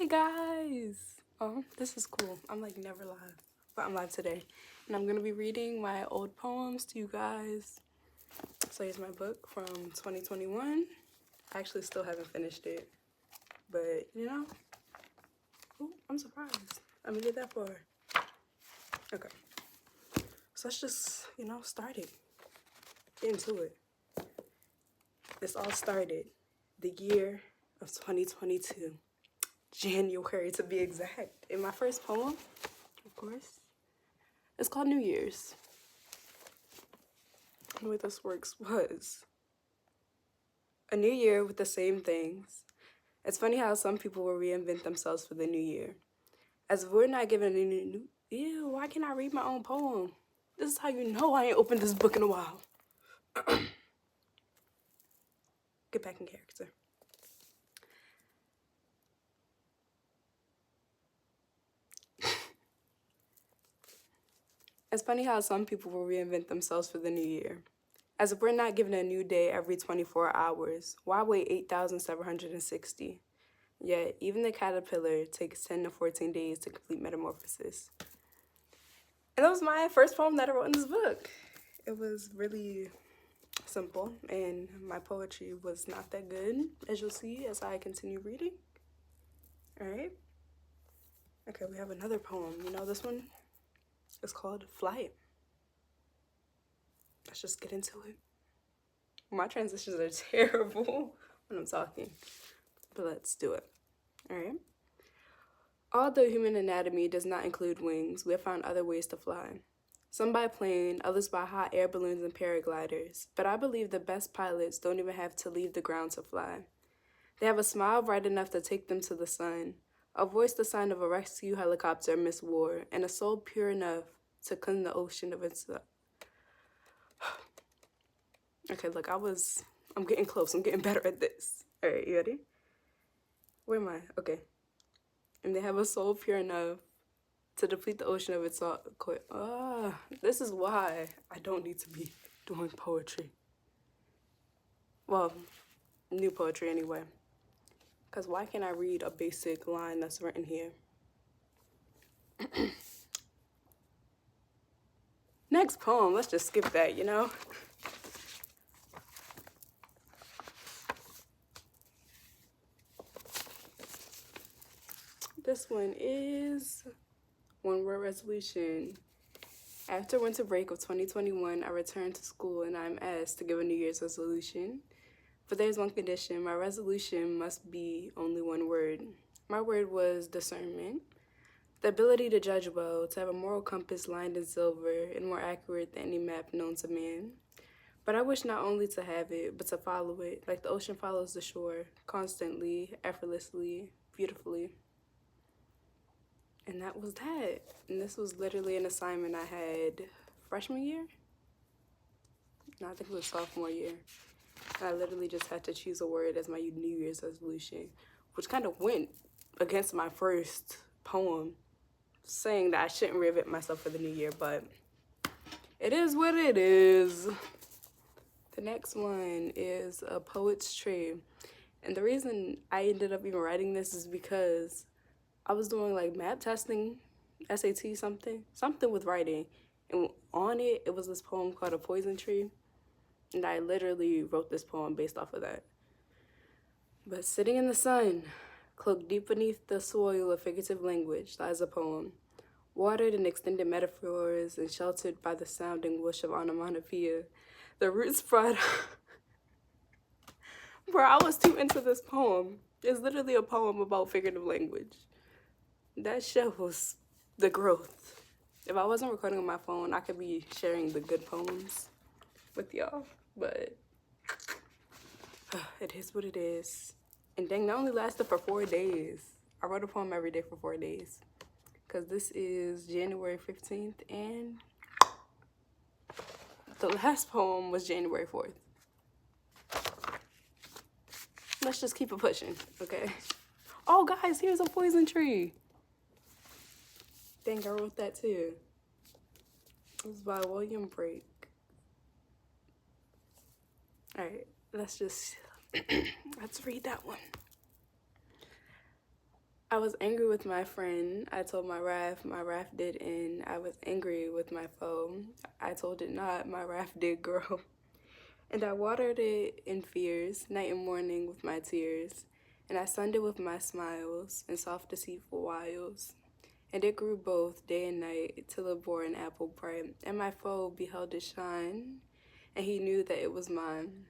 Hey guys! Oh, this is cool. I'm like never live, but I'm live today. And I'm gonna be reading my old poems to you guys. So here's my book from 2021. I actually still haven't finished it, but you know, ooh, I'm surprised. I made it that far. Okay, so let's just, start it. Get into it. This all started the year of 2022. January to be exact. And my first poem, of course, it's called New Year's. The way this works was a new year with the same things. It's funny how some people will reinvent themselves for the new year. As if we're not given a new ew, why can't I read my own poem? This is how you know I ain't opened this book in a while. Get back in character. It's funny how some people will reinvent themselves for the new year. As if we're not given a new day every 24 hours, why wait 8,760? Yet, even the caterpillar takes 10 to 14 days to complete metamorphosis. And that was my first poem that I wrote in this book. It was really simple, and my poetry was not that good, as you'll see as I continue reading. All right. Okay, we have another poem. This one is called Flight. Let's just get into it. My transitions are terrible when I'm talking, but let's do it. All right. Although human anatomy does not include wings, we have found other ways to fly. Some by plane, others by hot air balloons and paragliders, but I believe the best pilots don't even have to leave the ground to fly. They have a smile bright enough to take them to the sun, a voice the sign of a rescue helicopter amidst war, and a soul pure enough to cleanse the ocean of its... Okay, look, I'm getting close. I'm getting better at this. All right, you ready? Where am I? Okay. And they have a soul pure enough to deplete the ocean of its salt. This is why I don't need to be doing poetry. Well, new poetry anyway. Because why can't I read a basic line that's written here? Next poem, let's just skip that, This one is one word resolution. After winter break of 2021, I returned to school and I'm asked to give a New Year's resolution. But there's one condition. My resolution must be only one word. My word was discernment. The ability to judge well, to have a moral compass lined in silver and more accurate than any map known to man. But I wish not only to have it, but to follow it, like the ocean follows the shore, constantly, effortlessly, beautifully. And that was that. And this was literally an assignment I had freshman year? No, I think it was sophomore year. And I literally just had to choose a word as my New Year's resolution, which kind of went against my first poem, saying that I shouldn't reinvent myself for the new year, but it is what it is. The next one is A Poet's Tree. And the reason I ended up even writing this is because I was doing like map testing, SAT something with writing. And on it, it was this poem called A Poison Tree. And I literally wrote this poem based off of that. But sitting in the sun, cloaked deep beneath the soil of figurative language, lies a poem. Watered in extended metaphors and sheltered by the sounding whoosh of onomatopoeia, the roots brought... Bro, I was too into this poem. It's literally a poem about figurative language. That shows the growth. If I wasn't recording on my phone, I could be sharing the good poems with y'all, but it is what it is. And dang, that only lasted for 4 days. I wrote a poem every day for 4 days. Because this is January 15th, and the last poem was January 4th. Let's just keep it pushing, okay? Oh, guys, here's A Poison Tree. Dang, I wrote that too. It was by William Brake. All right, let's read that one. I was angry with my friend. I told my wrath did end. I was angry with my foe. I told it not, my wrath did grow. And I watered it in fears, night and morning with my tears. And I sunned it with my smiles and soft deceitful wiles. And it grew both day and night till it bore an apple bright. And my foe beheld it shine, and he knew that it was mine.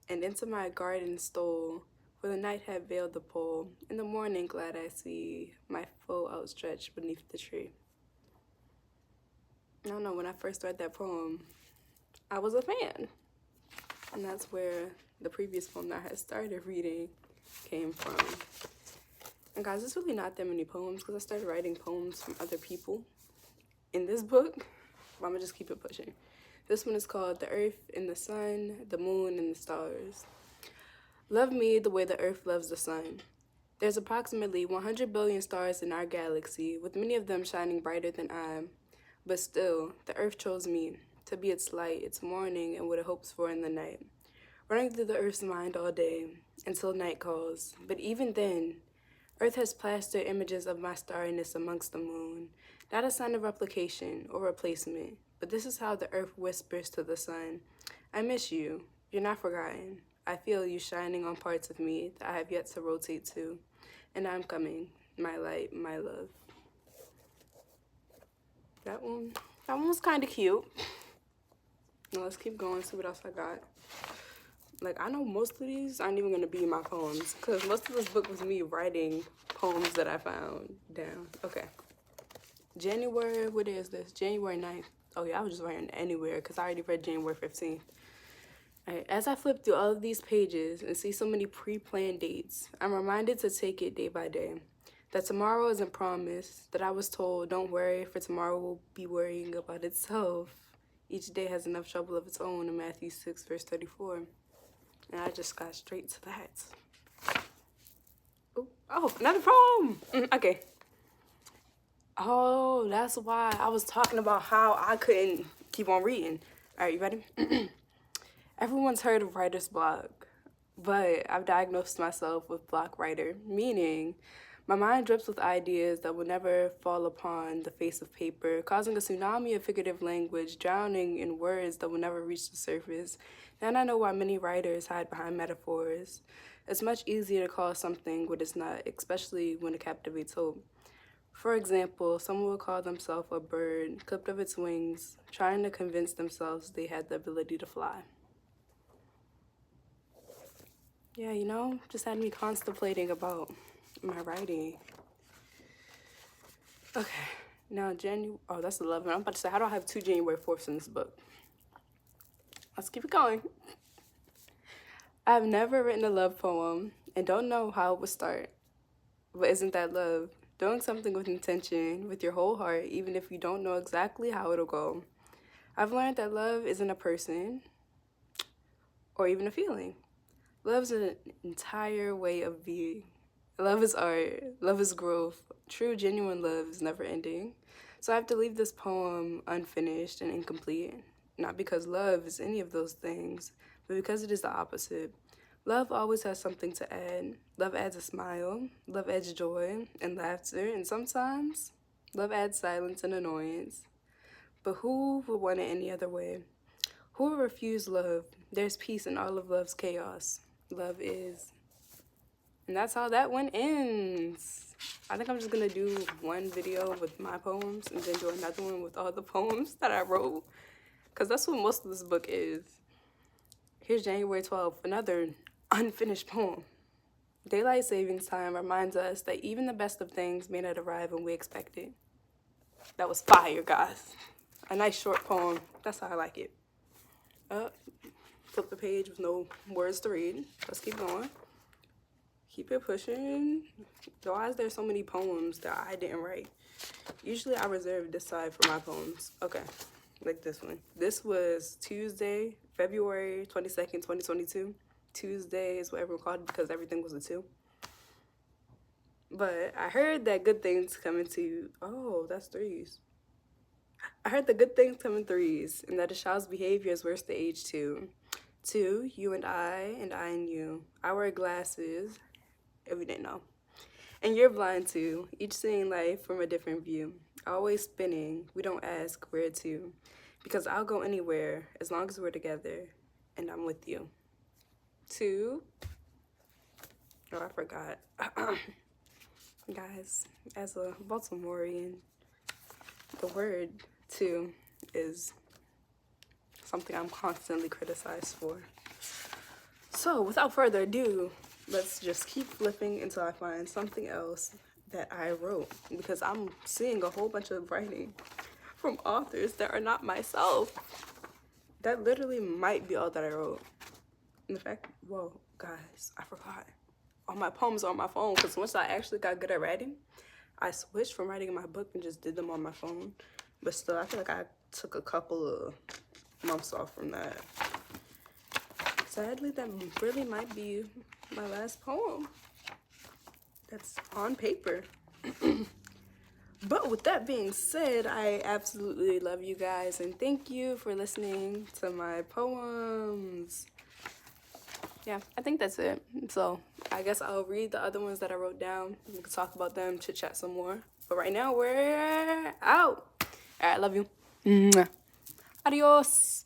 And into my garden stole, for the night had veiled the pole. In the morning glad I see my foe outstretched beneath the tree. I don't know, when I first read that poem, I was a fan. And that's where the previous poem that I had started reading came from. And guys, there's really not that many poems because I started writing poems from other people in this book. But I'm gonna just keep it pushing. This one is called The Earth and the Sun, the Moon and the Stars. Love me the way the Earth loves the sun. There's approximately 100 billion stars in our galaxy, with many of them shining brighter than I. But still, the Earth chose me to be its light, its morning, and what it hopes for in the night. Running through the Earth's mind all day, until night calls. But even then, Earth has plastered images of my starriness amongst the moon. Not a sign of replication or replacement, but this is how the Earth whispers to the sun. I miss you. You're not forgotten. I feel you shining on parts of me that I have yet to rotate to. And I'm coming, my light, my love. That one was kind of cute. Now let's keep going, see what else I got. Like, I know most of these aren't even going to be my poems, because most of this book was me writing poems that I found down. Okay. January, what is this? January 9th. Oh, yeah, I was just writing anywhere, because I already read January 15th. All right, as I flip through all of these pages and see so many pre-planned dates, I'm reminded to take it day by day. That tomorrow isn't promised, that I was told, don't worry, for tomorrow will be worrying about itself. Each day has enough trouble of its own in Matthew 6, verse 34. And I just got straight to that. Ooh, oh, another poem. Okay. Oh, that's why I was talking about how I couldn't keep on reading. All right, you ready? Everyone's heard of writer's block, but I've diagnosed myself with block writer, meaning my mind drips with ideas that will never fall upon the face of paper, causing a tsunami of figurative language, drowning in words that will never reach the surface. And I know why many writers hide behind metaphors. It's much easier to call something what it's not, especially when it captivates hope. For example, someone will call themselves a bird, clipped of its wings, trying to convince themselves they had the ability to fly. Yeah, you know, just had me contemplating about my writing. Okay, now oh, that's 11. I'm about to say, how do I have 2 January 4ths in this book? Let's keep it going. I've never written a love poem and don't know how it would start. But isn't that love? Doing something with intention, with your whole heart, even if you don't know exactly how it'll go. I've learned that love isn't a person or even a feeling. Love's an entire way of being. Love is art. Love is growth. True, genuine love is never ending. So I have to leave this poem unfinished and incomplete. Not because love is any of those things, but because it is the opposite. Love always has something to add. Love adds a smile. Love adds joy and laughter. And sometimes, love adds silence and annoyance. But who would want it any other way? Who would refuse love? There's peace in all of love's chaos. Love is. And that's how that one ends. I think I'm just going to do one video with my poems and then do another one with all the poems that I wrote. Because that's what most of this book is. Here's January 12th, another unfinished poem. Daylight savings time reminds us that even the best of things may not arrive when we expect it. That was fire, guys. A nice short poem. That's how I like it. Flip the page with no words to read. Let's keep going. Keep it pushing. Why is there so many poems that I didn't write? Usually I reserve this side for my poems. Okay, like this one. This was Tuesday, February 22nd, 2022. Tuesday is what everyone called it because everything was a 2. But I heard that good things come into, oh, that's 3s. I heard the good things come in 3s, and that a child's behavior is worse to age 2. 2, you and I and you. I wear glasses, if you didn't know. And you're blind too, each seeing life from a different view. Always spinning, we don't ask where to. Because I'll go anywhere as long as we're together and I'm with you. 2. Oh, I forgot. Guys, as a Baltimorean, the word "to" is something I'm constantly criticized for. So, without further ado, let's just keep flipping until I find something else that I wrote, because I'm seeing a whole bunch of writing from authors that are not myself. That literally might be all that I wrote. In fact, whoa, guys, I forgot. All my poems are on my phone, because once I actually got good at writing, I switched from writing in my book and just did them on my phone. But still, I feel like I took a couple of months off from that. Sadly, that really might be my last poem that's on paper. But with that being said, I absolutely love you guys and thank you for listening to my poems. Yeah, I think that's it. So I guess I'll read the other ones that I wrote down. We can talk about them, chit chat some more. But right now we're out. All right, love you. Mwah. Adios.